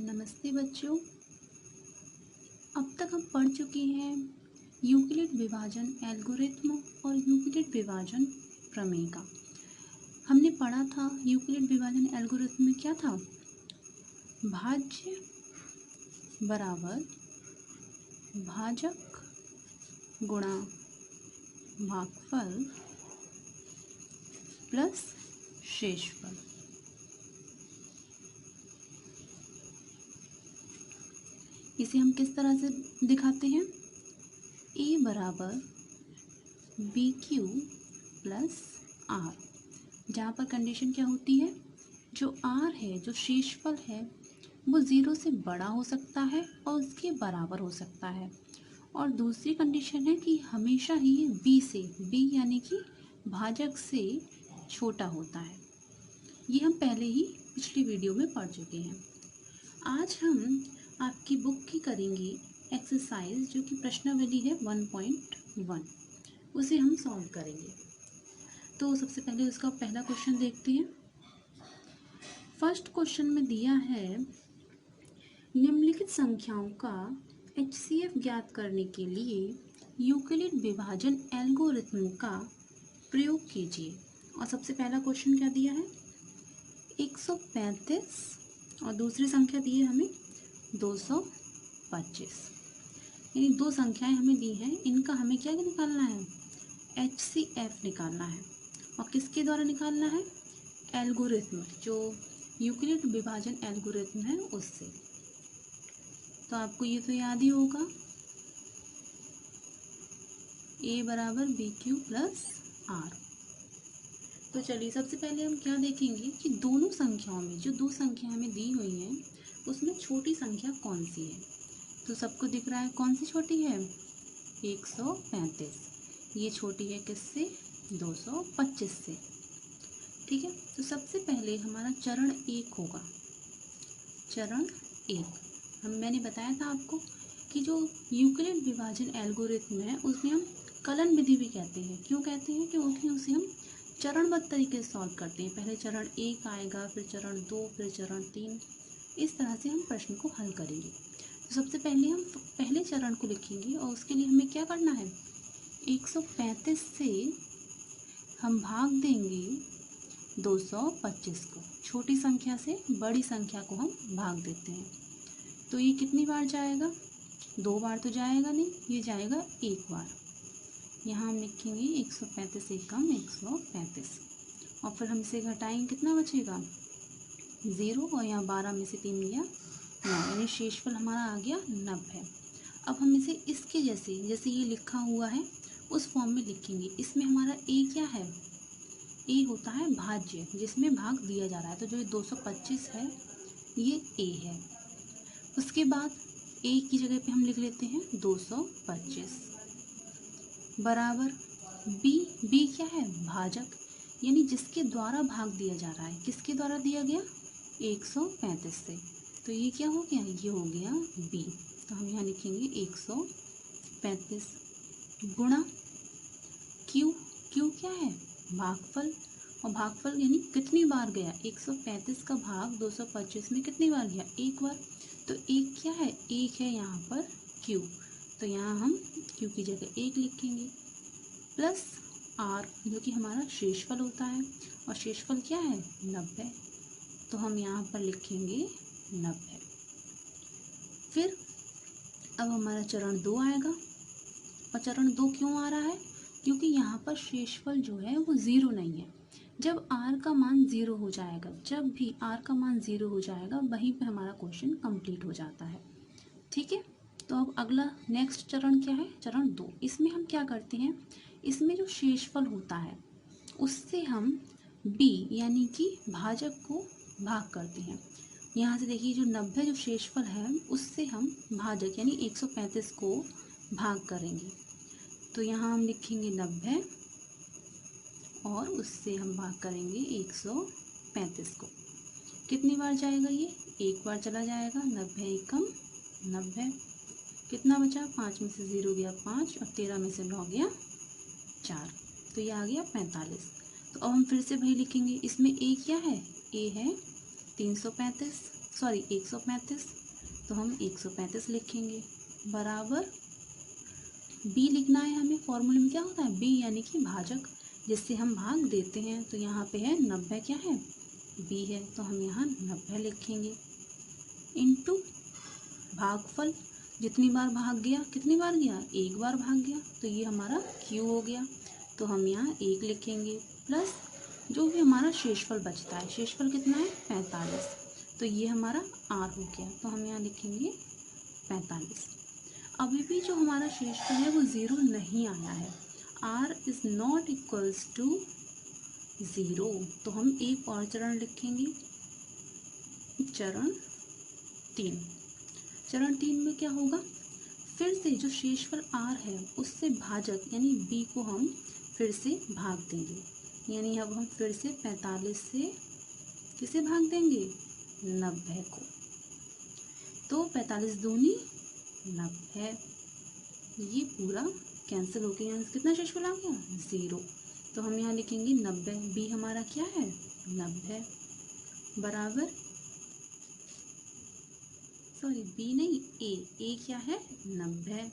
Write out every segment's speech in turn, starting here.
नमस्ते बच्चों। अब तक हम पढ़ चुके हैं यूक्लिड विभाजन एल्गोरिथ्म और यूक्लिड विभाजन प्रमेय का। हमने पढ़ा था यूक्लिड विभाजन एल्गोरिथ्म में क्या था, भाज्य बराबर भाजक गुणा भागफल प्लस शेषफल। इसे हम किस तरह से दिखाते हैं, a बराबर बी क्यू प्लस आर, जहाँ पर कंडीशन क्या होती है, जो r है, जो शेषफल है, वो 0 से बड़ा हो सकता है और उसके बराबर हो सकता है। और दूसरी कंडीशन है कि हमेशा ही b यानी कि भाजक से छोटा होता है। ये हम पहले ही पिछली वीडियो में पढ़ चुके हैं। आज हम आपकी बुक की करेंगे एक्सरसाइज, जो कि प्रश्नावली है 1.1, उसे हम सॉल्व करेंगे। तो सबसे पहले उसका पहला क्वेश्चन देखते हैं। फर्स्ट क्वेश्चन में दिया है, निम्नलिखित संख्याओं का HCF ज्ञात करने के लिए यूक्लिड विभाजन एल्गोरिथ्म का प्रयोग कीजिए। और सबसे पहला क्वेश्चन क्या दिया है, 135 और दूसरी संख्या दी है हमें 225, यानी दो संख्याएं हमें दी हैं, इनका हमें क्या निकालना है, HCF निकालना है। और किसके द्वारा निकालना है, एल्गोरिथ्म, जो यूक्लिड विभाजन एल्गोरिथ्म है उससे। तो आपको ये तो याद ही होगा, A बराबर बी क्यू प्लस आर। तो चलिए सबसे पहले हम क्या देखेंगे कि दोनों संख्याओं में, जो दो संख्या हमें दी हुई हैं, उसमें छोटी संख्या कौन सी है। तो सबको दिख रहा है कौन सी छोटी है, 135। ये छोटी है किससे, 225 से। ठीक है, तो सबसे पहले हमारा चरण 1 होगा। चरण 1 मैंने बताया था आपको कि जो यूक्लिड विभाजन एल्गोरिथ्म है उसमें हम कलन विधि भी कहते हैं। क्यों कहते हैं, क्योंकि उसे हम चरणबद्ध तरीके से सॉल्व करते हैं। पहले चरण 1 आएगा, फिर चरण 2, फिर चरण 3, इस तरह से हम प्रश्न को हल करेंगे। तो सबसे पहले हम पहले चरण को लिखेंगे और उसके लिए हमें क्या करना है, 135 से हम भाग देंगे 225 को। छोटी संख्या से बड़ी संख्या को हम भाग देते हैं। तो ये कितनी बार जाएगा, 2 बार तो जाएगा नहीं, ये जाएगा 1 बार। यहाँ हम लिखेंगे 135 से कम 135, और फिर हम इसे घटाएंगे, कितना बचेगा 0, और यहाँ 12 में से 3 गया 9, यानी शेषफल हमारा आ गया 90। अब हम इसे इसके जैसे, जैसे ये लिखा हुआ है उस फॉर्म में लिखेंगे। इसमें हमारा a क्या है, a होता है भाज्य, जिसमें भाग दिया जा रहा है। तो जो 225 है ये a है। उसके बाद a की जगह पे हम लिख लेते हैं 225 बराबर b क्या है, भाजक, यानी जिसके द्वारा भाग दिया जा रहा है। किसके द्वारा दिया गया, 135 से। तो ये क्या हो गया, ये हो गया b। तो हम यहाँ लिखेंगे 135 गुणा q क्या है, भागफल। और भागफल यानी कितनी बार गया, 135 का भाग 225 में कितनी बार गया, 1 बार। तो 1 क्या है, 1 है यहाँ पर q, तो यहाँ हम q की जगह 1 लिखेंगे, प्लस r, जो कि हमारा शेषफल होता है। और शेषफल क्या है, 90, तो हम यहाँ पर लिखेंगे 90। फिर अब हमारा चरण 2 आएगा। और चरण 2 क्यों आ रहा है, क्योंकि यहाँ पर शेषफल जो है वो 0 नहीं है। जब r का मान 0 हो जाएगा, जब भी r का मान 0 हो जाएगा, वहीं पे हमारा क्वेश्चन कंप्लीट हो जाता है। ठीक है, तो अब अगला नेक्स्ट चरण क्या है, चरण 2। इसमें हम क्या करते हैं, इसमें जो शेषफल होता है उससे हम b यानी कि भाजक को भाग करते हैं। यहाँ से देखिए, जो 90 जो शेषफल है उससे हम भाजक यानी 135 को भाग करेंगे। तो यहाँ हम लिखेंगे 90 और उससे हम भाग करेंगे 135 को। कितनी बार जाएगा ये, 1 बार चला जाएगा, 90 एकम 90, कितना बचा, 5 में से 0 गया 5, और 13 में से 9 गया 4, तो ये आ गया 45। तो अब हम फिर से वही लिखेंगे। इसमें a क्या है, a है 335, सॉरी 135, तो हम 135 लिखेंगे बराबर बी लिखना है हमें। फॉर्मूले में क्या होता है बी यानी कि भाजक, जिससे हम भाग देते हैं। तो यहाँ पे है 90 क्या है बी है, तो हम यहाँ 90 लिखेंगे इनटू भागफल, जितनी बार भाग गया कितनी बार गया एक बार भाग गया, तो ये हमारा क्यू हो गया, तो हम यहाँ 1 लिखेंगे प्लस जो भी हमारा शेषफल बचता है, शेषफल कितना है 45, तो ये हमारा आर हो गया, तो हम यहाँ लिखेंगे 45। अभी भी जो हमारा शेषफल है वो 0 नहीं आया है, r is not equals to 0, तो हम एक और चरण लिखेंगे, चरण 3। चरण 3 में क्या होगा, फिर से जो शेषफल आर है उससे भाजक यानी बी को हम फिर से भाग देंगे, यानी अब हम फिर से 45 से किसे भाग देंगे 90 को, तो 45 दूनी 90, ये पूरा कैंसिल हो गया, यहाँ कितना शेषफल आ गया 0, तो हम यहाँ लिखेंगे 90, बी हमारा क्या है 90 बराबर, सॉरी बी नहीं ए क्या है 90,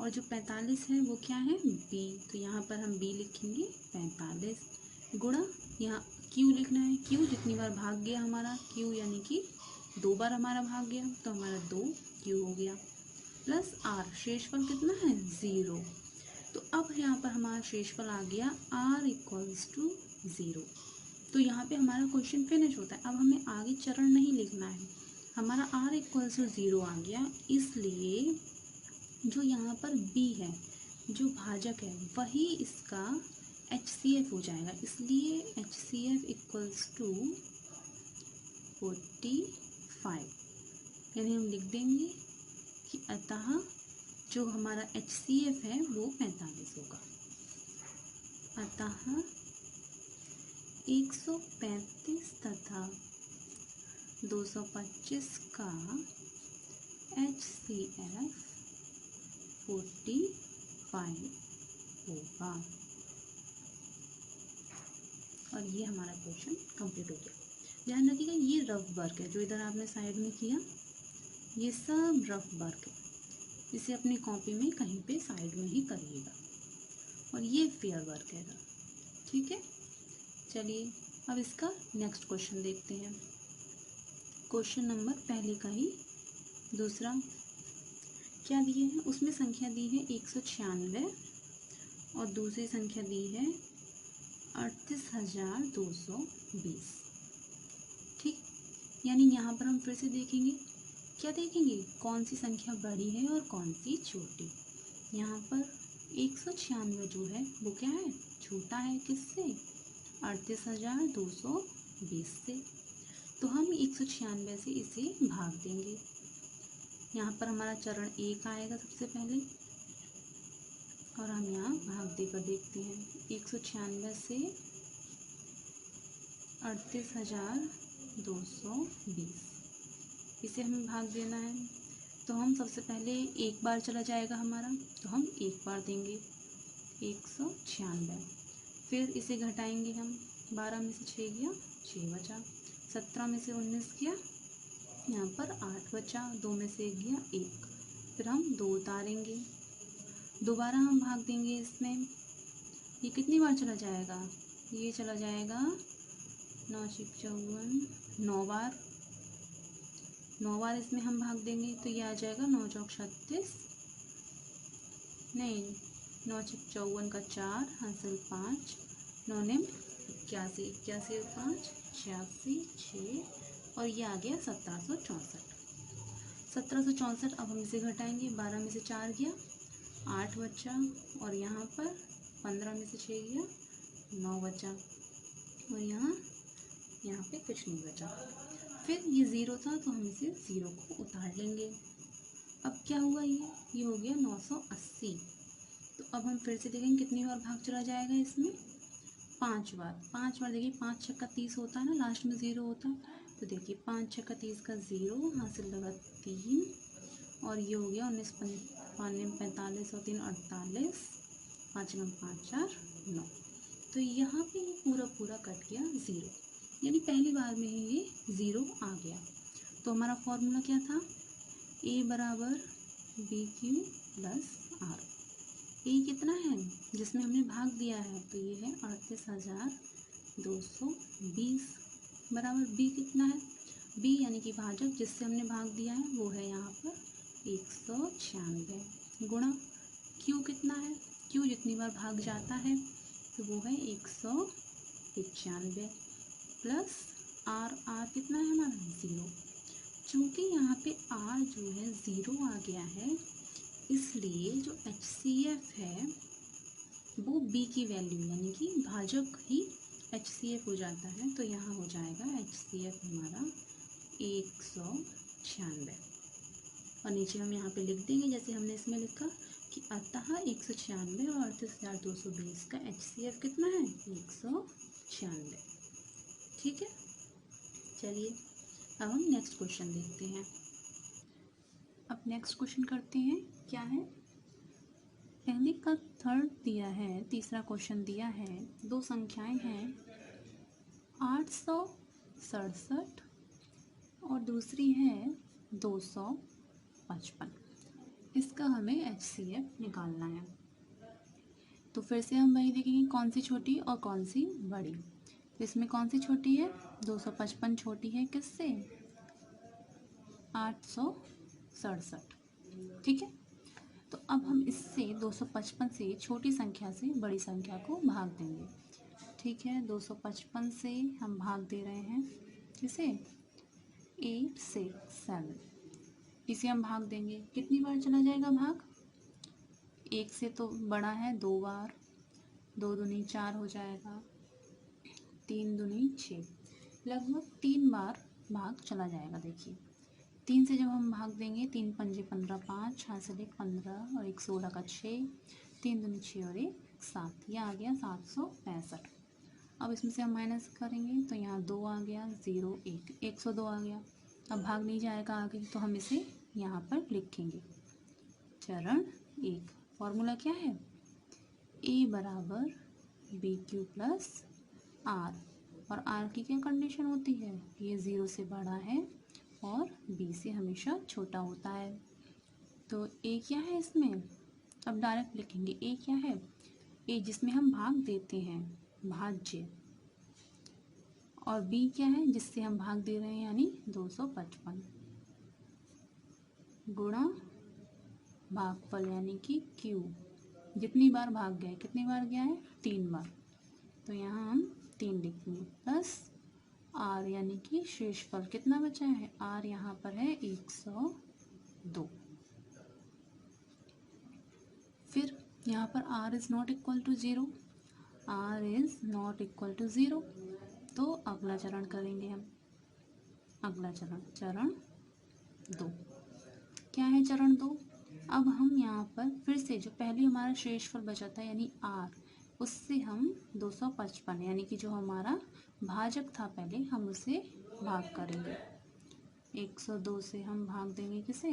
और जो 45 है वो क्या है बी, तो यहाँ पर हम बी लिखेंगे 45 गुणा, यहाँ क्यू लिखना है, क्यू जितनी बार भाग गया हमारा क्यू यानी कि 2 बार हमारा भाग गया, तो हमारा 2 क्यू हो गया प्लस आर, शेषफल कितना है 0, तो अब यहाँ पर हमारा शेषफल आ गया आर इक्वल्स टू 0, तो यहाँ पे हमारा क्वेश्चन फिनिश होता है। अब हमें आगे चरण नहीं लिखना है, हमारा आर इक्वल्स टू 0 आ गया, इसलिए जो यहाँ पर बी है जो भाजक है वही इसका HCF हो जाएगा, इसलिए HCF इक्वल्स टू 45, यानी हम लिख देंगे कि अतः जो हमारा HCF है वो 45 होगा, अतः 135 तथा 225 का HCF 45 होगा, और ये हमारा क्वेश्चन कंप्लीट हो गया। ध्यान रखिएगा ये रफ वर्क है जो इधर आपने साइड में किया, ये सब रफ वर्क है, इसे अपनी कॉपी में कहीं पे साइड में ही करिएगा, और ये फेयर वर्क है, ठीक है। चलिए अब इसका नेक्स्ट क्वेश्चन देखते हैं, क्वेश्चन नंबर पहले का ही दूसरा क्या दिए हैं, उसमें संख्या दी है 196 और दूसरी संख्या दी है 38,220, ठीक। यानी यहाँ पर हम फिर से देखेंगे, क्या देखेंगे कौन सी संख्या बड़ी है और कौन सी छोटी। यहाँ पर 196 जो है वो क्या है छोटा है किससे 38,220 से, तो हम 196 से इसे भाग देंगे। यहाँ पर हमारा चरण 1 आएगा सबसे पहले, और हम यहाँ भाग देकर देखते हैं 196 से 38,220, इसे हमें भाग देना है, तो हम सबसे पहले एक बार चला जाएगा हमारा, तो हम एक बार देंगे 196, फिर इसे घटाएंगे हम, 12 में से 6 गया 6 बचा, 17 में से 19 गया यहाँ पर 8 बचा, 2 में से 1 गया 1, फिर हम 2 उतारेंगे, दोबारा हम भाग देंगे इसमें, ये कितनी बार चला जाएगा, ये चला जाएगा 9 × 54 9 बार इसमें हम भाग देंगे, तो ये आ जाएगा 9 × 36 नहीं 9 × 54 का 4 हासिल 5 9 ने 81 81 और 5 86 6 और ये आ गया 1764। अब हम इसे घटाएंगे, 12 में से 4 गया 8 बचा, और यहाँ पर 15 में से 6 गया 9 बचा, और यहाँ पे कुछ नहीं बचा, फिर ये 0 था तो हम इसे 0 को उतार लेंगे। अब क्या हुआ, ये हो गया 980, तो अब हम फिर से देखेंगे कितनी बार भाग चला जाएगा इसमें 5 बार देखिए 5 × 30 होता है ना, लास्ट में 0 होता है, तो देखिए 5 × 30 का 0 हासिल लगा 3, और ये हो गया 19 45 और 3 48 5 × 5 4 9, तो यहाँ पे ये पूरा कट गया 0, यानी पहली बार में ही ये 0 आ गया। तो हमारा फॉर्मूला क्या था, ए बराबर बी क्यू प्लस आर। ए कितना है जिसमें हमने भाग दिया है, तो ये है 38,220 बराबर बी कितना है, बी यानी कि भाजक जिससे हमने भाग दिया है वो है यहाँ पर 196 गुणा क्यू कितना है, क्यू जितनी बार भाग जाता है तो वो है 191 प्लस आर, आर कितना है हमारा 0। चूँकि यहाँ पे आर जो है 0 आ गया है, इसलिए जो HCF है वो B की वैल्यू यानी कि भाजक ही HCF हो जाता है। तो यहाँ हो जाएगा HCF हमारा 196 और नीचे हम यहाँ पे लिख देंगे जैसे हमने इसमें लिखा कि अतः 196 और 38,220 का HCF कितना है 196। ठीक है, चलिए अब हम नेक्स्ट क्वेश्चन देखते हैं। अब नेक्स्ट क्वेश्चन करते हैं, क्या है, पहले का थर्ड दिया है, तीसरा क्वेश्चन दिया है, दो संख्याएं हैं 867 और दूसरी है 255। इसका हमें HCF निकालना है। तो फिर से हम वही देखेंगे कौन सी छोटी और कौन सी बड़ी। तो इसमें कौन सी छोटी है, 255 छोटी है किससे, 867। ठीक है, तो अब हम इससे 255 से छोटी संख्या से बड़ी संख्या को भाग देंगे। ठीक है, 255 से हम भाग दे रहे हैं किसे, 8 से 7, इसे हम भाग देंगे, कितनी बार चला जाएगा भाग, 1 से तो बड़ा है 2 बार, 2 दूनी 4 हो जाएगा, 3 दूनी 6, लगभग 3 बार भाग चला जाएगा। देखिए 3 से जब हम भाग देंगे, 3 पंजे 15, 5 यहाँ से 15 और 1 16 का 6, 3 दूनी 6 और 1 7, यह आ गया 765। अब इसमें से हम माइनस करेंगे तो यहाँ 2 आ गया, 0 1, 102 आ गया। अब भाग नहीं जाएगा आगे, तो हम इसे यहाँ पर लिखेंगे चरण 1। फॉर्मूला क्या है, ए बराबर बी क्यू प्लस आर, और आर की क्या कंडीशन होती है, ये 0 से बड़ा है और बी से हमेशा छोटा होता है। तो ए क्या है इसमें, अब डायरेक्ट लिखेंगे ए क्या है, ए जिसमें हम भाग देते हैं भाज्य, और बी क्या है जिससे हम भाग दे रहे हैं यानी 255 गुणा भागफल यानी कि क्यू, जितनी बार भाग गया है, कितनी बार गया है 3 बार, तो यहाँ हम 3 लिखेंगे प्लस आर यानी कि शेषफल कितना बचा है, आर यहाँ पर है 102। फिर यहाँ पर r is not equal to 0, r is not equal to 0, तो अगला चरण करेंगे हम, अगला चरण चरण 2। क्या है चरण 2, अब हम यहाँ पर फिर से जो पहले हमारा शेषफल बचा था यानी आर, उससे हम 255 यानी कि जो हमारा भाजक था पहले, हम उसे भाग करेंगे। 102 से हम भाग देंगे किसे,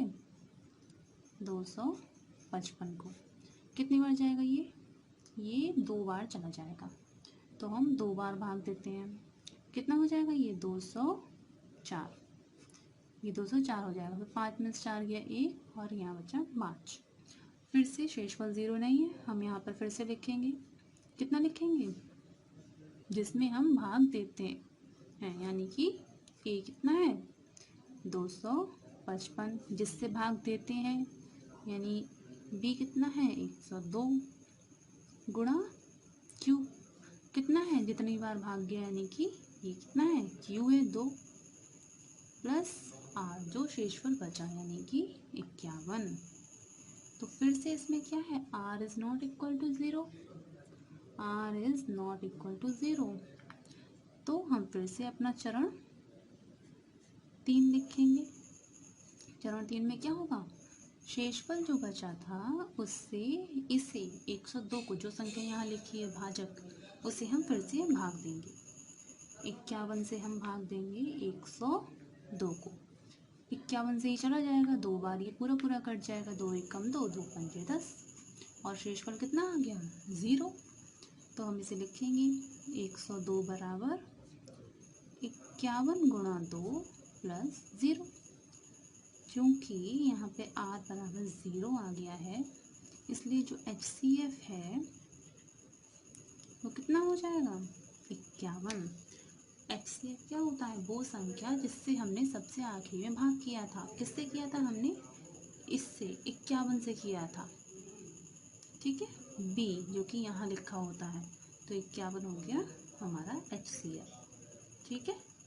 255 को, कितनी बार जाएगा ये 2 बार चला जाएगा, तो हम 2 बार भाग देते हैं, कितना हो जाएगा ये 204, ये 204 हो जाएगा। फिर 5 में से 4 गया 1 और यहाँ बचा 5। फिर से शेषफल 0 नहीं है, हम यहाँ पर फिर से लिखेंगे, कितना लिखेंगे, जिसमें हम भाग देते हैं यानी कि ए कितना है 255, जिससे भाग देते हैं यानी बी कितना है 102 गुणा क्यू कितना है, जितनी बार भाग गया यानी कि ये कितना है क्यू है 2 प्लस आर जो शेषफल बचा यानी कि 51। तो फिर से इसमें क्या है, r is not equal to 0, r is not equal to 0, तो हम फिर से अपना चरण 3 लिखेंगे। चरण 3 में क्या होगा, शेषफल जो बचा था उससे इसे 102 को, जो संख्या यहाँ लिखी है भाजक, उसे हम फिर से भाग देंगे, 51 से हम भाग देंगे 102 को, 51 से ही चला जाएगा 2 बार, ये पूरा पूरा कट जाएगा, 2 1 कम 2, 2 पंजे 10 और शेषफल कितना आ गया 0। तो हम इसे लिखेंगे 102 बराबर 51 गुणा 2 प्लस 0। क्योंकि यहाँ पे R बराबर 0 आ गया है, इसलिए जो HCF है वो कितना हो जाएगा? 51। HCF क्या होता है? वो संख्या जिससे हमने सबसे आखिरी में भाग किया था। किससे किया था हमने? इससे 51 से किया था। ठीक है, B जो कि यहाँ लिखा होता है, तो 51 हो गया हमारा HCF। ठीक है।